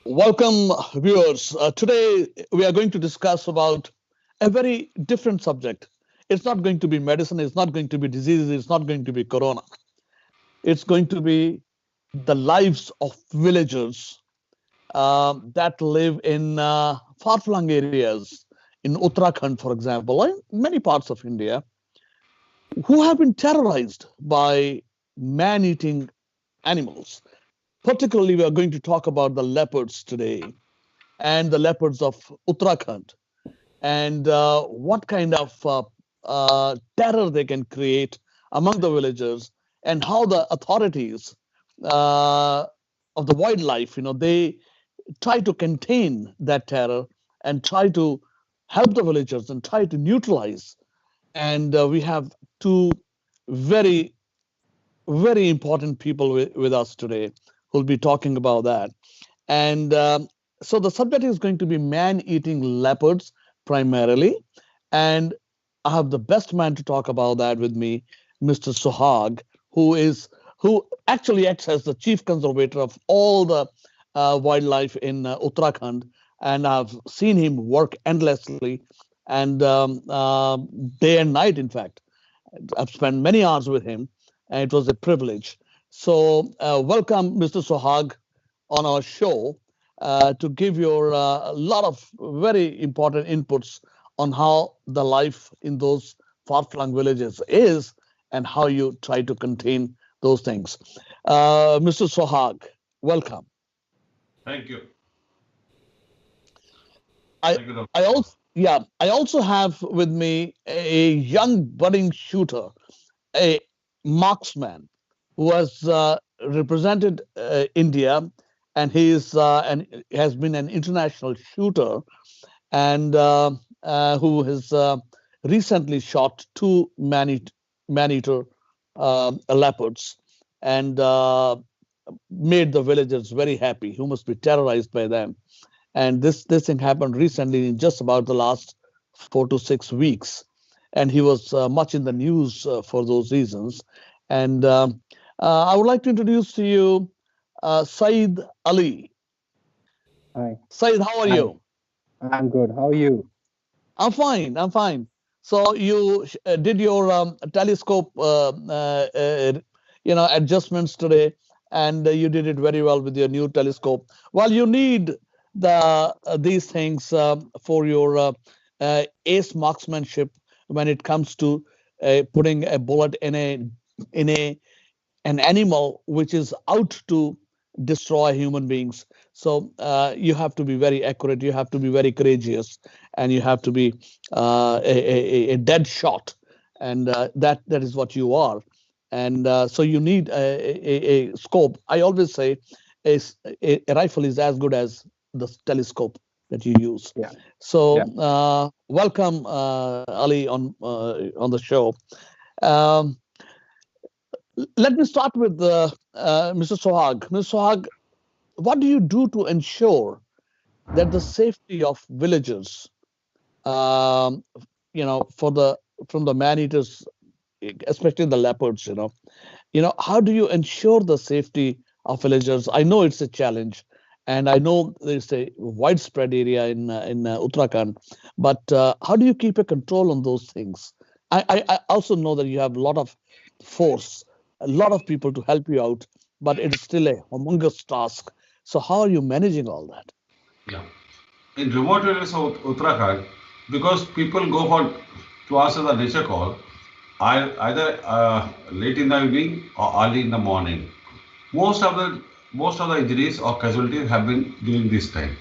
Welcome, viewers. Today we are going to discuss about a very different subject. It's not going to be medicine. It's not going to be diseases. It's not going to be corona. It's going to be the lives of villagers that live in far-flung areas in Uttarakhand, for example, and many parts of India, who have been terrorized by man-eating animals. Particularly, we are going to talk about the leopards today and the leopards of Uttarakhand and what kind of terror they can create among the villagers and how the authorities uh, of the wildlife, they try to contain that terror and try to help the villagers and try to neutralize. And we have two very, very important people with us today who'll be talking about that. And so the subject is going to be man-eating leopards primarily. And I have the best man to talk about that with me, Mr. Sohag, who actually acts as the chief conservator of all the wildlife in Uttarakhand. And I've seen him work endlessly and day and night, in fact. I've spent many hours with him, and it was a privilege. So, welcome, Mr. Sohag, on our show to give your a lot of very important inputs on how the life in those far-flung villages is and how you try to contain those things. Mr. Sohag, welcome. Thank you. I Thank you, Dr. I also yeah I also have with me a young budding shooter, a marksman who has represented India, and he is and has been an international shooter, and who has recently shot two man-eater leopards and made the villagers very happy, who must be terrorized by them. And this thing happened recently in just about the last 4 to 6 weeks, and he was much in the news for those reasons. And I would like to introduce to you Saeed Ali. Hi, Saeed, how are hi. you? I'm good. How are you? I'm fine. I'm fine. So you did your telescope, adjustments today, and you did it very well with your new telescope. Well, you need these things for your ace marksmanship when it comes to putting a bullet in a an animal which is out to destroy human beings. So you have to be very accurate, you have to be very courageous, and you have to be a dead shot. And that is what you are. And so you need a scope. I always say a rifle is as good as the telescope that you use. Yeah, So yeah. welcome, Ali, on the show. Um, Let me start with Mr. Sohag. Mr. Sohag, what do you do to ensure that the safety of villagers, um, for the from the man eaters, especially the leopards, how do you ensure the safety of villagers? I know it's a challenge, and I know there's a widespread area in Uttarakhand, but how do you keep a control on those things? I also know that you have a lot of force, a lot of people to help you out, but it is still a humongous task. So how are you managing all that? Yeah. In remote areas of Uttarakhand, because people go for to answer the nature call, either late in the evening or early in the morning. Most of the most of the injuries or casualties have been during this time.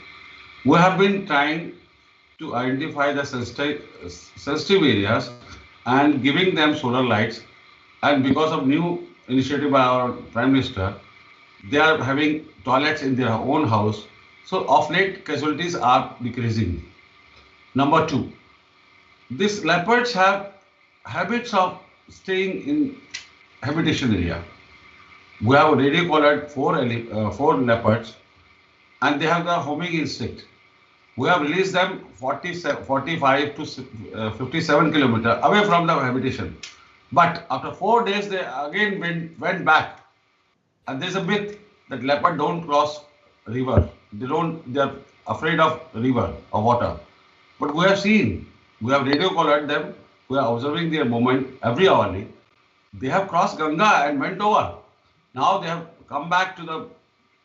We have been trying to identify the sensitive areas and giving them solar lights. And because of new initiative by our Prime Minister, they are having toilets in their own house. So of late, casualties are decreasing. Number two, these leopards have habits of staying in habitation area. We have already collared four leopards, and they have the homing instinct. We have released them 45 to 57 kilometers away from the habitation. But after 4 days, they again went back. And there's a myth that leopard don't cross river. They are afraid of river or water. But we have seen, we have radio collared them, we are observing their movement every hourly. They have crossed Ganga and went over. Now they have come back to the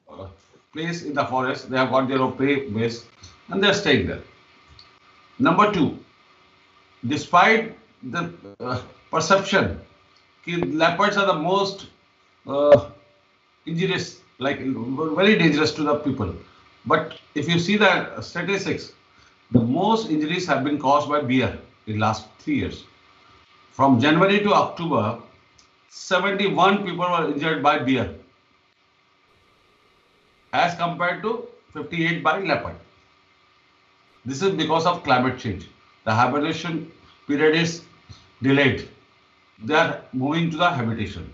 uh, place in the forest. They have got their own prey base and they are staying there. Number two, despite the perception that leopards are the most uh, injurious, like very dangerous to the people. But if you see the statistics, the most injuries have been caused by bear in last 3 years. From January to October, 71 people were injured by bear as compared to 58 by leopard. This is because of climate change. The hibernation period is delayed. They are moving to the habitation.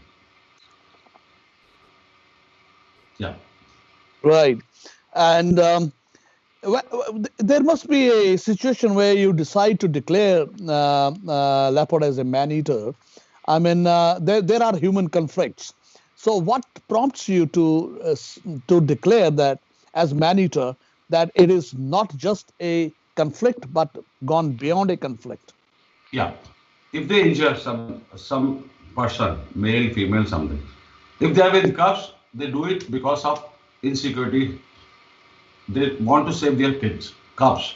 Yeah. Right. And there must be a situation where you decide to declare leopard as a man-eater. I mean, there are human conflicts. So, what prompts you to declare that as man-eater that it is not just a conflict but gone beyond a conflict? Yeah. If they injure some person, male, female, something, if they are in cuffs, they do it because of insecurity. They want to save their kids, cubs.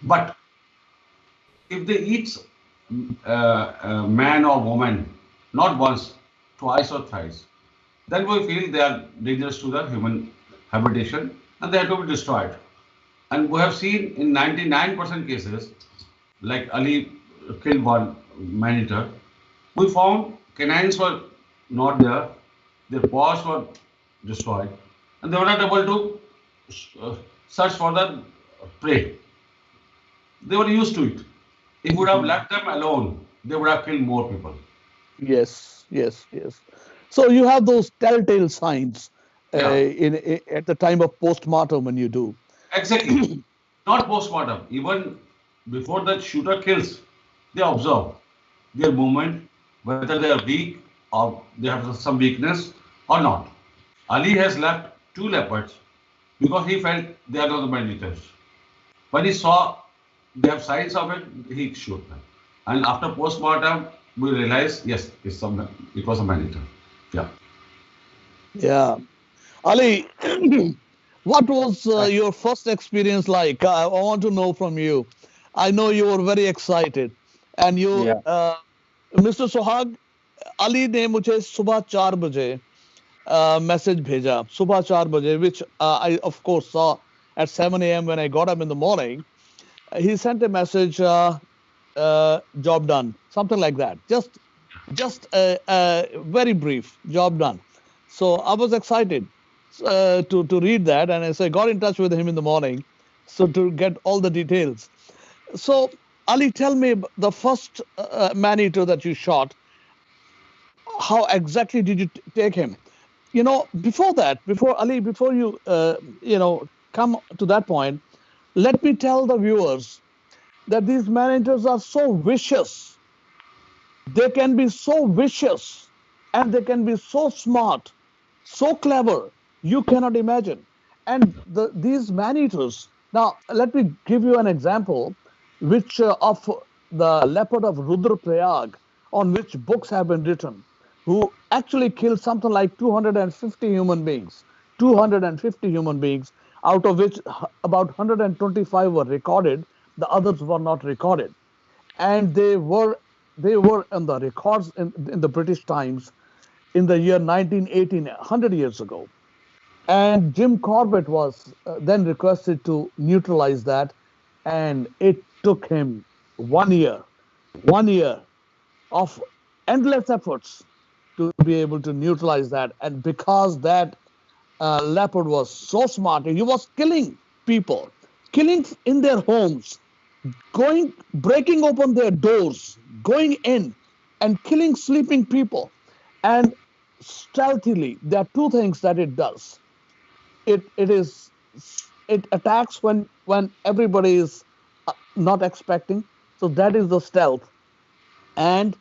But if they eat man or woman, not once, twice or thrice, then we feel they are dangerous to the human habitation and they have to be destroyed. And we have seen in 99% cases, like Ali killed one man-eater, we found canines were not there, their paws were destroyed, and they were not able to uh, search for the prey. They were used to it. If we would have Mhm. left them alone, they would have killed more people. Yes, yes, yes. So you have those telltale signs Yeah, at the time of postmortem when you do. exactly. Not post-mortem. Even before the shooter kills, they observe their movement, whether they are weak or they have some weakness or not. Ali has left two leopards because he felt they are not the man-eaters. When he saw they have signs of it, he shot them. And after post-mortem, we realized, yes, it was a man-eater. Yeah. Yeah. Ali, what was Hi. your first experience like? I want to know from you. I know you were very excited. And Yeah. Mr. Sohag, Ali ने मुझे सुबह 4 बजे message भेजा सुबह 4 बजे which I of course saw at 7 a.m. when I got up in the morning. He sent a message, job done, something like that. Just very brief, job done. So I was excited to read that, and so I got in touch with him in the morning, so to get all the details. So Ali, tell me the first man eater that you shot. How exactly did you take him? Before that, before Ali, before you come to that point, let me tell the viewers that these managers are so vicious. They can be so vicious and they can be so smart, so clever, you cannot imagine. And these man eaters, now let me give you an example which of the leopard of Rudraprayag, on which books have been written, who actually killed something like 250 human beings. 250 human beings, out of which about 125 were recorded, the others were not recorded. And they were on the records in the British Times in the year 1918, 100 years ago. And Jim Corbett was then requested to neutralize that, and it took him 1 year, 1 year of endless efforts to be able to neutralize that. And because that leopard was so smart, he was killing people, killing in their homes, going breaking open their doors, going in and killing sleeping people. And stealthily, there are two things that it does. It attacks when everybody is not expecting. So that is the stealth. And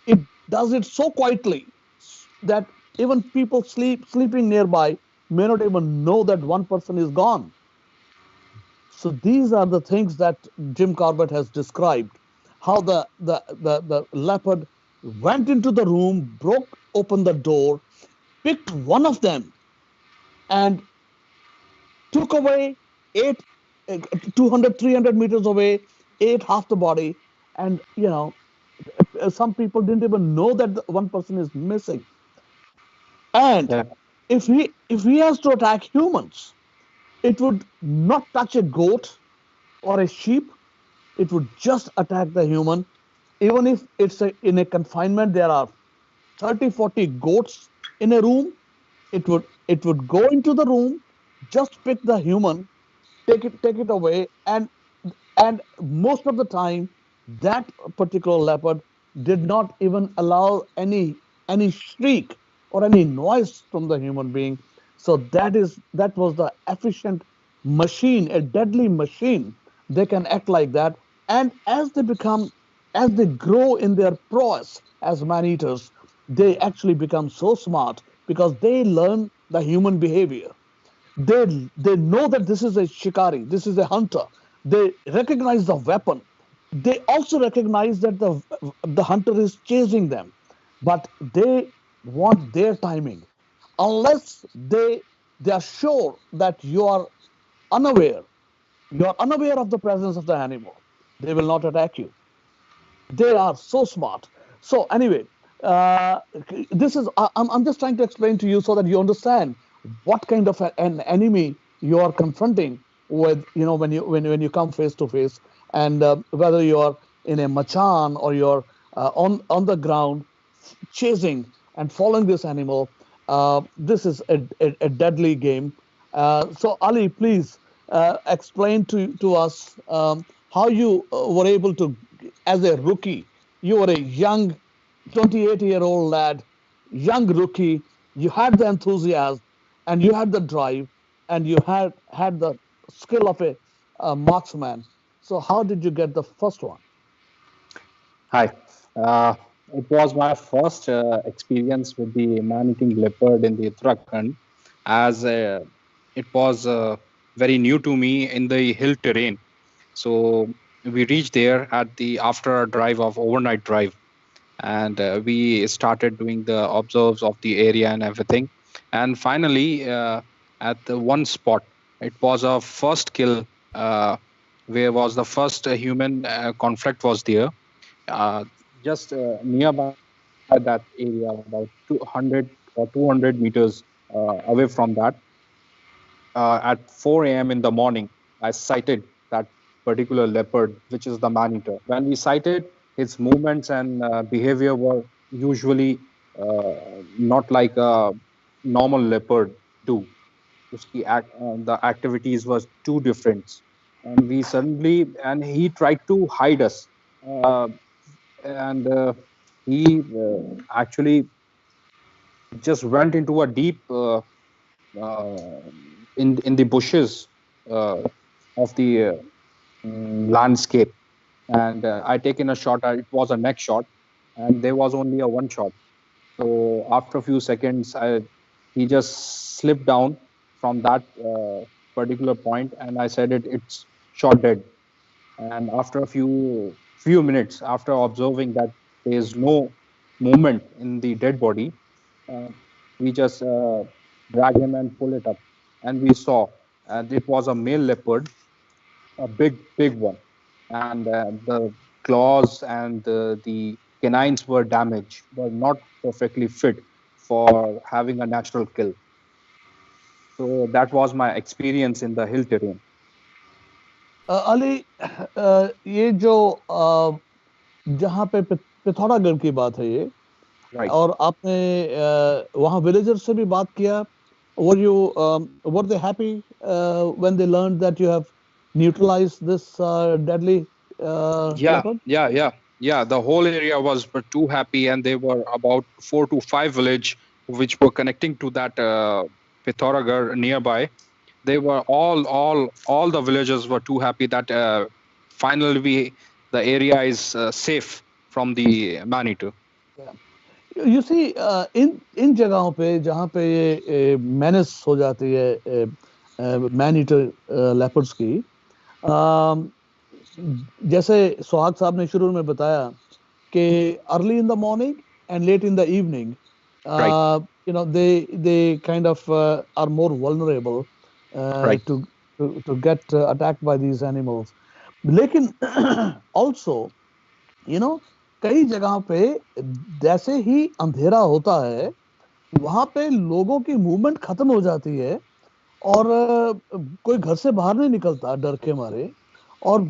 it does it so quietly that even people sleeping nearby, may not even know that one person is gone. So these are the things that Jim Corbett has described. How the leopard went into the room, broke open the door, picked one of them, and took away, ate 200, 300 meters away, ate half the body. And, some people didn't even know that one person is missing. And Yeah, if he has to attack humans, it would not touch a goat or a sheep. It would just attack the human. Even if in a confinement, there are 30, 40 goats in a room, it would go into the room, just pick the human, take it away, and most of the time that particular leopard did not even allow any shriek or any noise from the human being. So that was the efficient machine, a deadly machine. They can act like that. And as they grow in their prowess as man eaters, they actually become so smart because they learn the human behavior. They know that this is a shikari, this is a hunter. They recognize the weapon. They also recognize that the hunter is chasing them, but they want their timing. Unless they are sure that unaware you are unaware of the presence of the animal, they will not attack you. They are so smart. So anyway, uh, this is I'm just trying to explain to you so that you understand what kind of an enemy you are confronting with, when you come face to face. And whether you are in a machan or you're on the ground chasing and following this animal, this is a deadly game. So Ali, please explain to us how you were able to, as a rookie, you were a young 28-year-old lad, young rookie. You had the enthusiasm, and you had the drive, and you had the skill of a marksman. So how did you get the first one? hi. Uh, it was my first experience with the man-eating leopard in the Uttarakhand, as it was very new to me in the hill terrain. So we reached there at the after a drive of overnight drive, and we started doing the observes of the area and everything. And finally, at the one spot, it was a first kill, where was the first human conflict was there, uh, just nearby that area, about 200 or 200 meters away from that. At 4 a.m. in the morning, I sighted that particular leopard, which is the man eater. When we sighted, his movements and behavior were usually not like a normal leopard do. The activities was too different, and he tried to hide us, uh, and he actually just went into a deep in the bushes uh, of the landscape. And I taken a shot. It was a neck shot, and there was only a one shot. So after a few seconds, he just slipped down from that particular point, and I said it's shot dead. And after a few minutes, after observing that there is no movement in the dead body, uh, we just drag him and pull it up, and we saw, and it was a male leopard, a big one, and the claws and the canines were damaged, were not perfectly fit for having a natural kill. So that was my experience in the hill terrain. Ali, ये जो जहाँ पे पिथौरागढ़ की बात है ये, Right. और आपने वहाँ विलेजर्स से भी बात किया. Were they happy when they learned that you have neutralized this deadly Yeah, leopard? yeah, yeah, yeah. The whole area was too happy, and there were about 4 to 5 village which were connecting to that Pithoragar nearby. They were all the villagers were too happy that finally the area is safe from the man eater. Yeah. You see इन जगहों पे जहाँ पे ये menace हो जाती है man eater leopards की, जैसे सुहाग साहब ने शुरू में बताया कि early in the morning and let in the evening, Right. they kind of are more vulnerable Right. to get attacked by these animals. लेकिन also, you know, कई जगह पे जैसे ही अंधेरा होता है वहां पे लोगों की मूवमेंट खत्म हो जाती है, और कोई घर से बाहर नहीं निकलता डर के मारे। और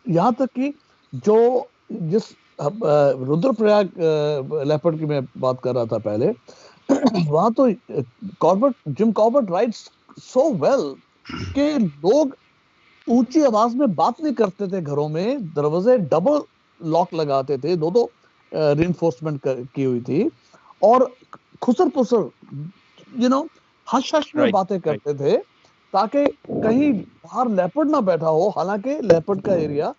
यहाँ तक कि जो जिस रुद्रप्रयाग लेपर्ड की मैं बात कर रहा था पहले, वहां तो Corbett Jim Corbett rights so well कि लोग ऊंची आवाज में बात नहीं करते थे, घरों में दरवाजे डबल लॉक लगाते थे, दो दो रिइंफोर्समेंट की हुई थी, और खुसर पुसर यू नो हश हश में Right. बातें Right. करते थे, ताकि कहीं बाहर लेपर्ड ना बैठा हो। हालांकि लेपर्ड का एरिया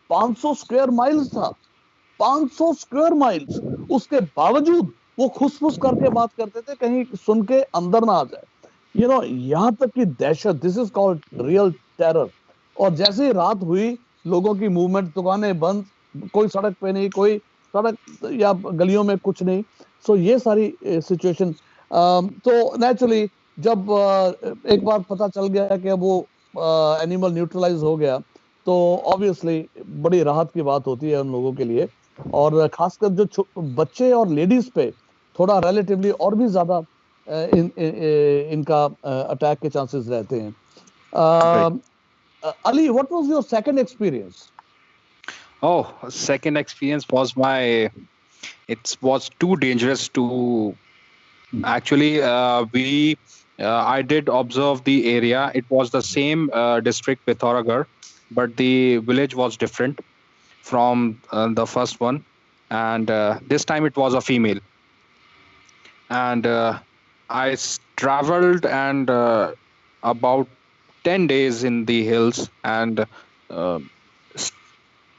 500 स्क्वायर माइल्स था, 500 स्क्वायर माइल्स, उसके बावजूद वो खुसफुस करके बात करते थे कहीं सुन के अंदर ना आ जाए। यहाँ तक कि दहशत, this is called real terror. और जैसे ही रात हुई, लोगों की मूवमेंट, दुकानें बंद, कोई सड़क पे नहीं, कोई सड़क या गलियों में कुछ नहीं। सो ये सारी सिचुएशन, तो नेचुरली जब एक बार पता चल गया कि वो एनिमल न्यूट्रलाइज हो गया, तो ऑब्वियसली बड़ी राहत की बात होती है उन लोगों के लिए। और खासकर जो बच्चे और लेडीज पे थोड़ा रिलेटिवली और भी ज्यादा इनका अटैक के चांसेस रहते हैं। Right. Ali, what was your second experience? Oh, second experience was it was too dangerous to actually. I did observe the area. It was the same district, Pithoragarh, but the village was different from the first one, and this time it was a female. And traveled and about 10 days in the hills, and uh,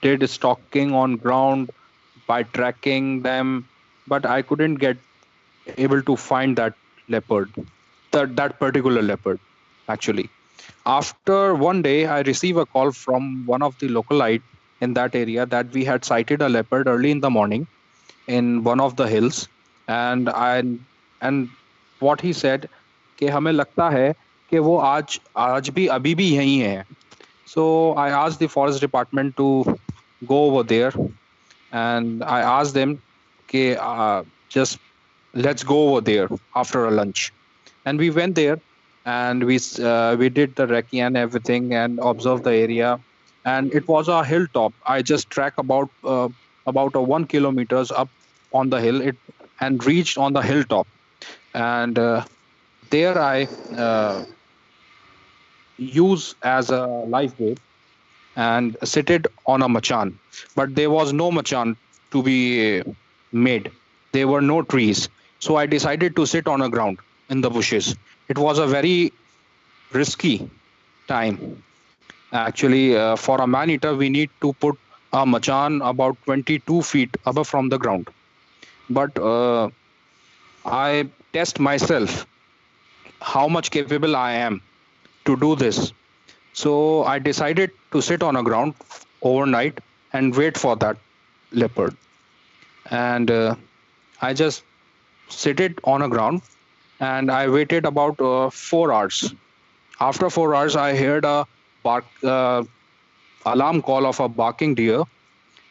did stalking on ground by tracking them, but I couldn't get able to find that leopard, that particular leopard. Actually, after one day, I received a call from one of the localite in that area that we had sighted a leopard early in the morning in one of the hills, and and what he said कि हमें लगता है कि वो आज भी अभी भी यहीं है. So I asked the forest department to go over there, and I asked them कि just let's go over there after a lunch. And we went there, and we did the recce and everything and observed the area. And it was a hilltop. I just tracked about 1 kilometers up on the hill, and reached on the hilltop. And there I use as a lifeboat and seated on a machan. But there was no machan to be made. There were no trees. So I decided to sit on a ground in the bushes. It was a very risky time. Actually, for a man eater, we need to put a machan about 22 feet above from the ground. But I test myself how much capable I am to do this. So I decided to sit on a ground overnight and wait for that leopard. And I just seated on a ground, and I waited about 4 hours. After 4 hours, I heard a alarm call of a barking deer,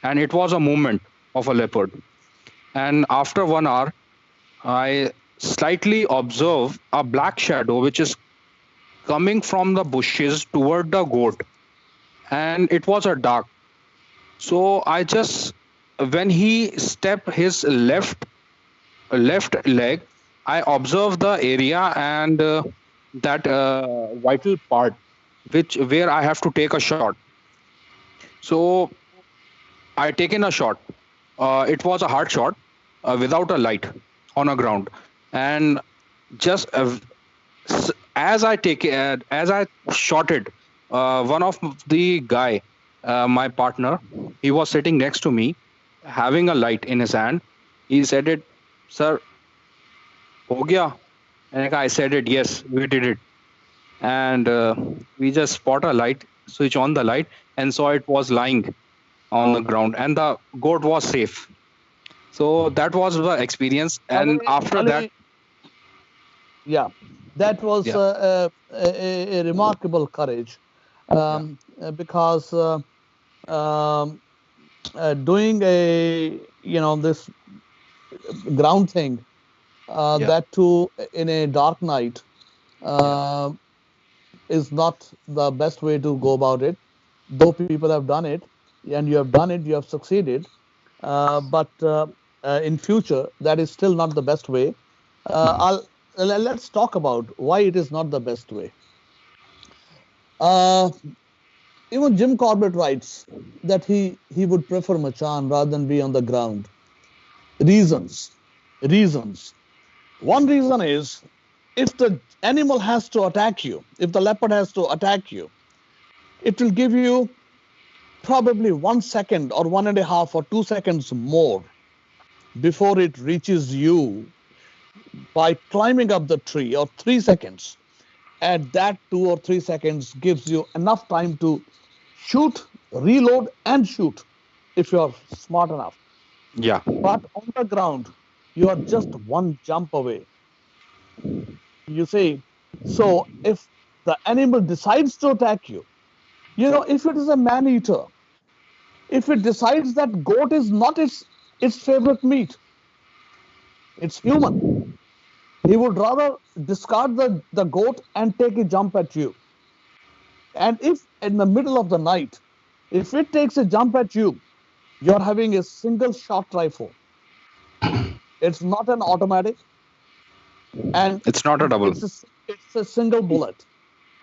and it was a movement of a leopard. And after 1 hour, I slightly observe a black shadow which is coming from the bushes toward the goat, and it was a dark. So I just, when he stepped his left leg, I observed the area and that vital part, which where I have to take a shot. So I taken a shot. It was a hard shot without a light on a ground, and just as I shot it, one of the guy, my partner, he was sitting next to me, having a light in his hand, He said it, sir, ho gaya? And I said it, yes, we did it. And we just spot a light, switch on the light, and saw it was lying on the ground, and the goat was safe. So that was the experience. And after that, Ali, yeah, that was yeah, a remarkable courage, yeah, because um, doing this ground thing, yeah, that too in a dark night, yeah, uh, is not the best way to go about it. Though people have done it, and you have done it, you have succeeded, but in future that is still not the best way. Let's talk about why it is not the best way. Uh, Even Jim Corbett writes that he would prefer Machan rather than be on the ground. Reasons, reasons. One reason is, if the animal has to attack you, if the leopard has to attack you, it will give you probably 1 second or 1.5 or 2 seconds more before it reaches you by climbing up the tree, or 3 seconds. And that 2 or 3 seconds gives you enough time to shoot, reload, and shoot if you're smart enough. yeah, But on the ground, you are just one jump away. You see, so if the animal decides to attack you, if it is a man eater, if it decides that goat is not its favorite meat, it's human, he would rather discard the goat and take a jump at you. And if in the middle of the night, if it takes a jump at you, you're having a single shot rifle. It's not an automatic, and it's not a double. it's a single bullet.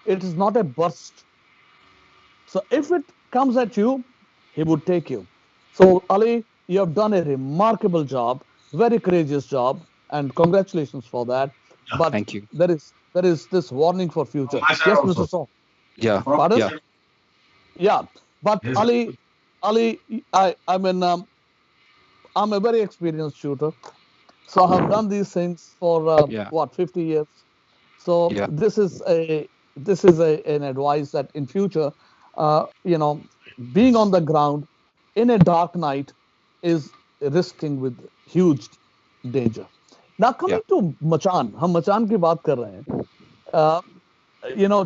It is not a burst. So if it comes at you, he would take you. So Ali, you have done a remarkable job, very courageous job, and congratulations for that. But Thank you. there is this warning for From future. my side Yes, Mr. also. Song. Yeah, From my Pardon? yeah, side, Yeah. But yes. Ali, I'm a very experienced shooter. So I have done these things for yeah, 50 years. So yeah, this is an advice that in future, being on the ground in a dark night is risking with huge danger. Now yeah, coming to मचान, हम मचान की बात कर रहे हैं.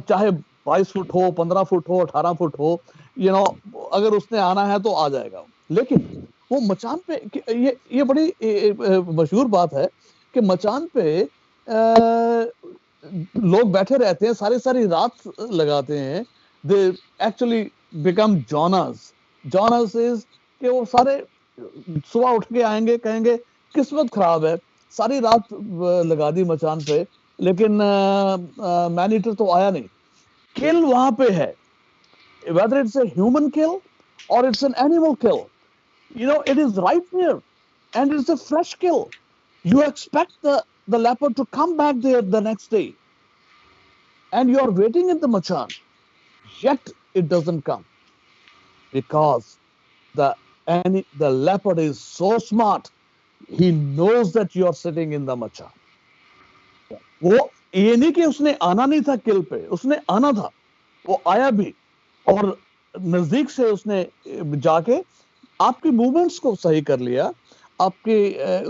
चाहे 22 foot हो, 15 फुट हो, 18 फुट हो, अगर उसने आना है तो आ जाएगा. लेकिन वो मचान पे, ये बड़ी मशहूर बात है कि मचान पे लोग बैठे रहते हैं, सारी सारी रात लगाते हैं. They actually become genres. Genres is कि वो सारे सुबह उठ के आएंगे, कहेंगे किस्मत खराब है, सारी रात लगा दी मचान पे, लेकिन मैन ईटर तो आया नहीं. किल वहां पे है, whether it's a human kill or it's an animal kill, it is right there, and it's a fresh kill. You expect the leopard to come back there the next day, and you are waiting in the machan, yet it doesn't come, because the leopard is so smart. He knows that you are sitting in the machan. वो ये नहीं कि उसने आना नहीं था किल पे, उसने आना था, वो आया भी, और नजदीक से उसने जाके आपकी मूवमेंट्स को सही कर लिया, आपके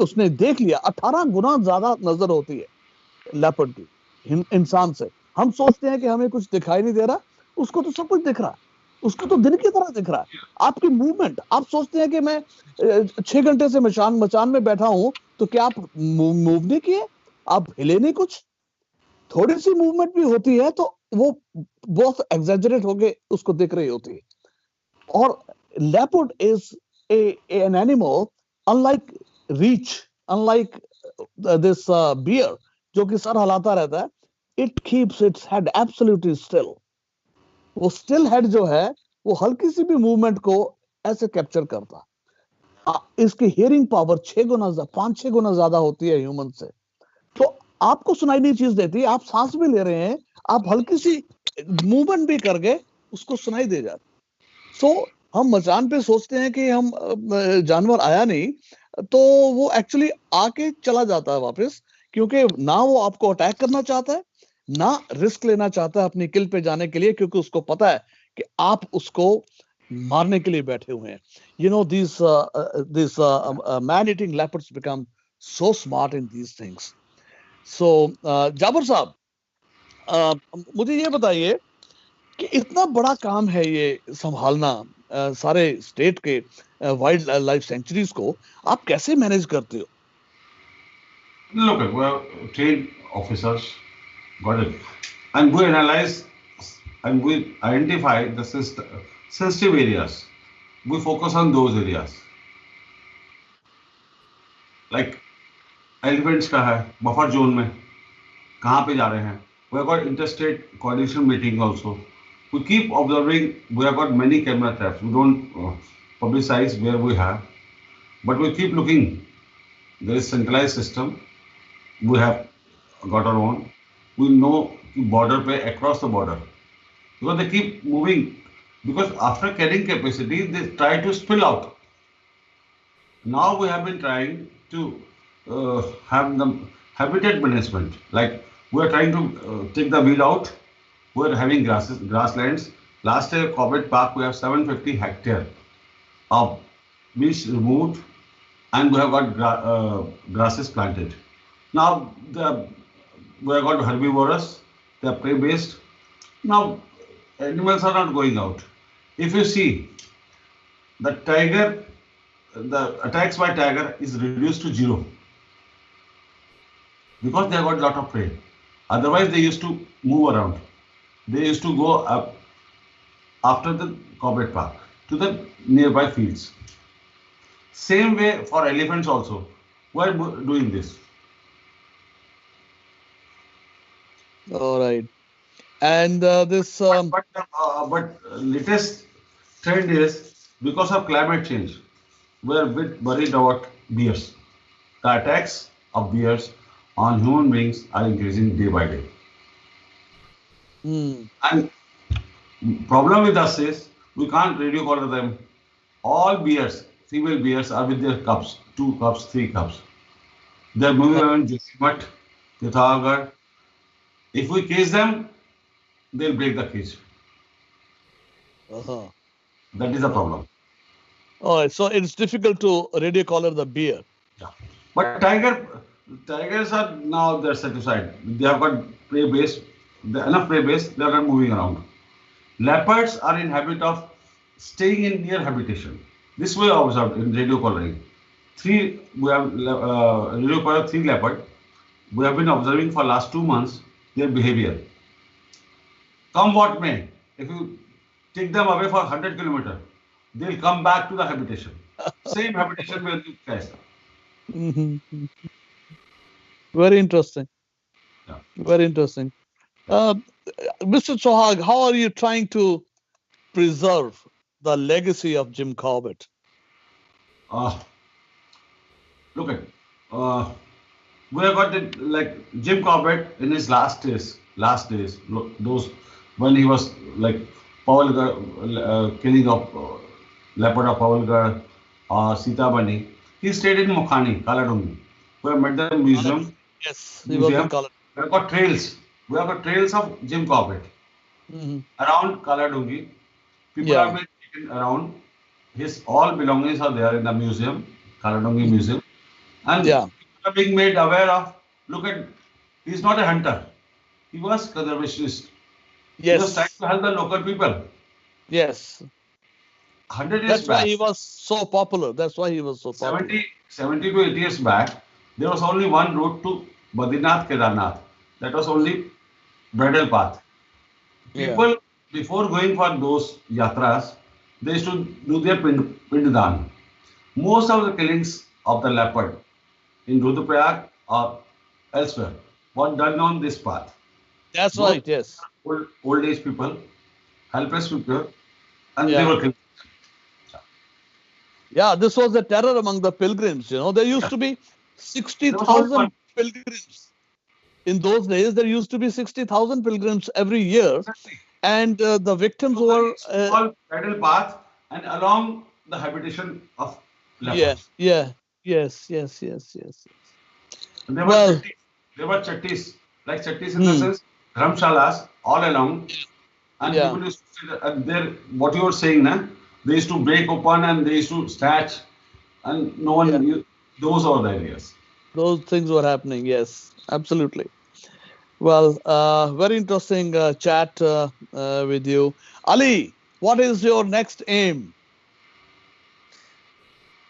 उसने देख लिया. 18 गुना ज्यादा नजर होती है लेपर्ड की इंसान से. हम सोचते हैं कि हमें कुछ दिखाई नहीं दे रहा, उसको तो सब कुछ दिख रहा है, उसको तो दिन की तरह दिख रहा है. आपकी मूवमेंट, आप सोचते हैं कि मैं 6 घंटे से मचान में बैठा हूं, तो क्या आप मूव नहीं किए, आप हिले नहीं, कुछ थोड़ी सी मूवमेंट भी होती है तो वो बहुत एग्जैजरेट होके उसको दिख रही होती है. और leopard is an animal unlike reach, unlike this bear जो कि सर हिलाता रहता है. It keeps its head absolutely still. वो still head जो है, वो हल्की सी भी मूवमेंट को ऐसे कैप्चर करता. इसकी हियरिंग पावर 5-6 गुना ज्यादा होती है ह्यूमन से. तो आपको सुनाई नहीं चीज देती, आप सांस भी ले रहे हैं, आप हल्की सी मूवमेंट भी कर गए, उसको सुनाई दे जाती. सो हम मचान पे सोचते हैं कि हम जानवर आया नहीं, तो वो एक्चुअली आके चला जाता है वापस, क्योंकि ना वो आपको अटैक करना चाहता है, ना रिस्क लेना चाहता है अपनी किल पे जाने के लिए, क्योंकि उसको पता है कि आप उसको मारने के लिए बैठे हुए हैं. You know, these man eating leopards become so smart in these things. So जाबर साहब, मुझे ये बताइए कि इतना बड़ा काम है ये संभालना सारे स्टेट के वाइल्ड लाइफ सेंचुरीज को, आप कैसे मैनेज करते हो? Look, we have trained officers, got it, and we analyze and we identify the sensitive areas. We focus on those areas. Like elephants का है buffer zone में कहाँ पे जा रहे हैं. We have got interstate coordination meeting also. We keep observing. We have got many camera traps. We don't publicize where we have, but we keep looking. There is centralized system. We have got our own. We know border pay across the border because they keep moving. Because after carrying capacity, they try to spill out. Now we have been trying to have the habitat management. Like we are trying to take the weed out. We are having grasslands. Last year, Corbett Park, we have 750 hectare of weeds removed, and we have got grasses planted. Now we have got herbivorous. They are prey based. Now animals are not going out. If you see the tiger, the attacks by tiger is reduced to zero because they have got a lot of prey. Otherwise, they used to move around. They used to go up after the Corbett Park to the nearby fields. Same way for elephants also. We are doing this. All right. And this But latest trend is because of climate change, we are a bit worried about bears. The attacks of bears on human beings are increasing day by day. And problem with us is we can't radio collar them. All bears, female bears, are with their cubs, 2 cubs, 3 cubs. They're moving around Josimat, Pithagar. If we cage them, they'll break the cage. uh-huh. That is the problem. All right, so it's difficult to radio collar the bear. Yeah. But tigers are now they're satisfied. They have got prey base, enough prey base. They are not moving around. Leopards are in habit of staying in near habitation. This we observed in radio collaring. We have radio collared 3 leopard. We have been observing for last 2 months their behavior. Come what may, if you take them away for 100 kilometers, they'll come back to the habitation. Same habitation where you guys are. Mm-hmm. Very interesting. Yeah. Very interesting. Mr. Sohag, how are you trying to preserve the legacy of Jim Corbett? Look at we have got it like Jim Corbett in his last days, those when he was like Paulgar, killing of leopard of Paulgar or Sita Bani. He stayed in Mokhani, Kaladungi. We have met the museum. Yes, he was in Kaladungi. We have got trails. We have got trails of Jim Corbett around Kaladungi. People have been taken around. His all belongings are there in the museum, Kaladungi Museum. And people are being made aware of, look at, he's not a hunter. He was conservationist. Yes. He was trying to help the local people. Yes. 100 years That's back. why he was so popular. That's why he was so popular. 70 to 80 years back, there was only one route to Badrinath, Kedarnath. That was only bridle path. People, before going for those yatras, they used to do their pindadan. Most of the killings of the leopard in Rudraprayag or elsewhere were done on this path. That's right, yes. Old age people, helpless people, and they were killed. Yeah, this was the terror among the pilgrims. You know, there used to be 60,000 pilgrims. In those days, there used to be 60,000 pilgrims every year. And the victims were... small bridle path and along the habitation of leopards. Yeah. Yes, yes, yes, yes, yes. And there were Well, chattis. There were chattis, like chattis in the hmm, sense dharamshalas all along, and yeah, people used to sit there. What you were saying, na? They used to break open and they used to snatch, and no yeah. one. Those are the areas. Those things were happening. Yes, absolutely. Well, very interesting chat with you, Ali. What is your next aim?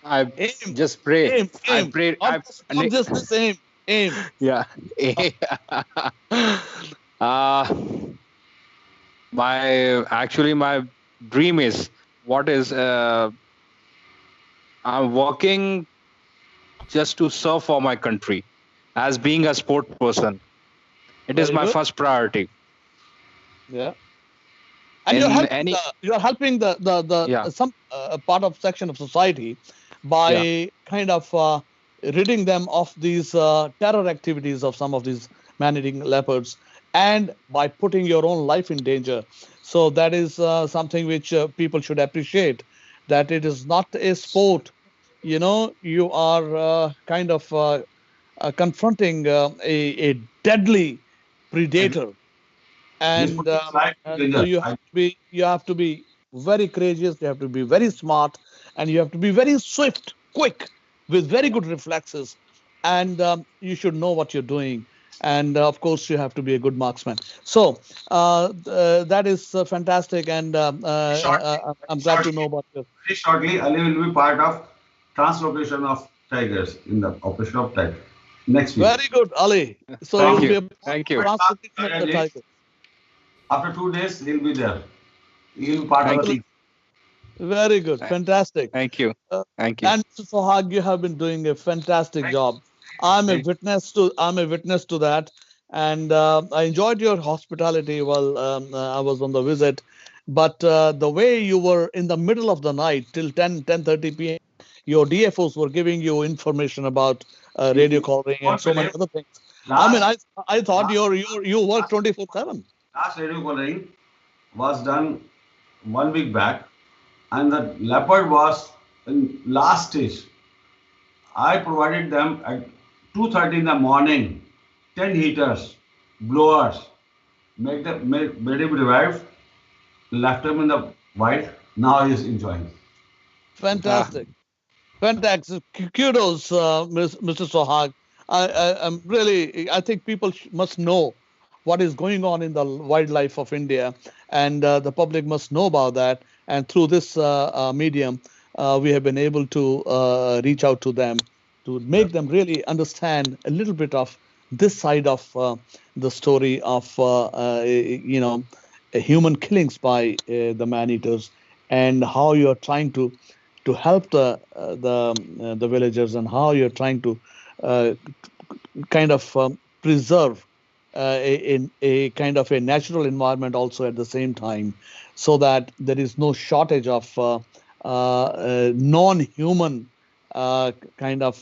I Aim, just pray. aim, I aim. pray. Not just this aim. Aim. Yeah. uh, my dream is what is I'm working just to serve for my country as being a sport person. It is Very my good. first priority. Yeah. And In any you're helping Yeah, the some part of section of society yeah, by kind of ridding them of these terror activities of some of these man-eating leopards, and by putting your own life in danger. So that is something which people should appreciate, that it is not a sport. You are kind of confronting a deadly He's predator, and putting his life in so danger. you have to be very courageous, you have to be very smart, and you have to be very swift, quick, with very good reflexes, and you should know what you're doing, and of course you have to be a good marksman. So that is fantastic, and Shortly, I'm glad to shortly, know about you. very shortly, Ali will be part of translocation of tigers in the operation of tiger next week. Very good, Ali. So thank you'll From be you, a part thank of you, transportation of the Ali, tiger. after 2 days, he'll be there. He'll be part of the thank you, team. Absolutely. Very good, Th- fantastic. thank you, Uh, thank you. and Mr. Sohag, you have been doing a fantastic Thank job. you. I'm a Thank you. witness to that, and I enjoyed your hospitality while I was on the visit. But the way you were in the middle of the night till 10:30 p.m., your DFOs were giving you information about radio You calling and won't so many believe other things. I mean, last I thought last you work last 24/7. last radio calling was done 1 week back, and the leopard was in last stage. I provided them at 2:30 in the morning, 10 heaters, blowers, made him revive, left him in the wild. Now he is enjoying. Ah, Fantastic. Fantastic. Kudos, Mr. Sohag. I'm really, I think people must know what is going on in the wildlife of India, and the public must know about that. And through this medium, we have been able to reach out to them to make them really understand a little bit of this side of the story of, human killings by the man eaters, and how you're trying to help the villagers, and how you're trying to uh, kind of preserve a kind of a natural environment also at the same time, so that there is no shortage of non-human kind of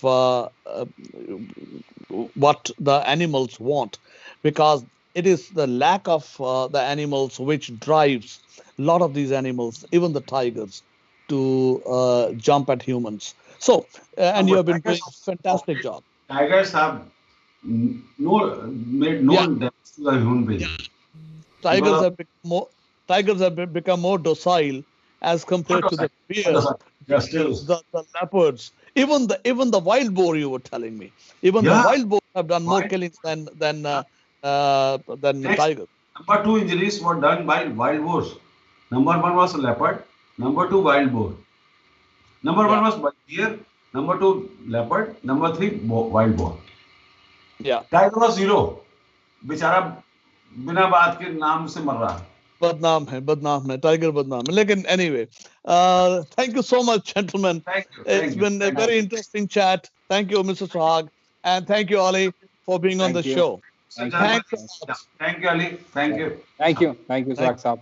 what the animals want, because it is the lack of the animals which drives a lot of these animals, even the tigers, to jump at humans. So, No, and you but have been doing a fantastic job. tigers have no made no Yeah, damage to the human being tigers because have become more become more docile as of compared to the bears, motorcycle. They are still the leopards, even the wild boar. You were telling me, even the yeah. wild boar have done more Wild. killings than the Next, tigers. number two injuries were done by wild boars. Number one was leopard. Number two wild boar. Number one Yeah, was deer. Number two leopard. Number three wild boar. yeah. Tiger was zero बेचारा बिना बात के नाम से मर रहा है बदनाम है टाइगर बदनाम है लेकिन anyway, thank you so much, gentlemen. Thank you It's thank you been a thank very interesting chat. Thank you, Mr. Sohag, and thank you, Ali, for being on the thank you, show. You thank you, Thanks a lot. Thank you Ali thank yeah. You Thank you, Thank Swag Saab.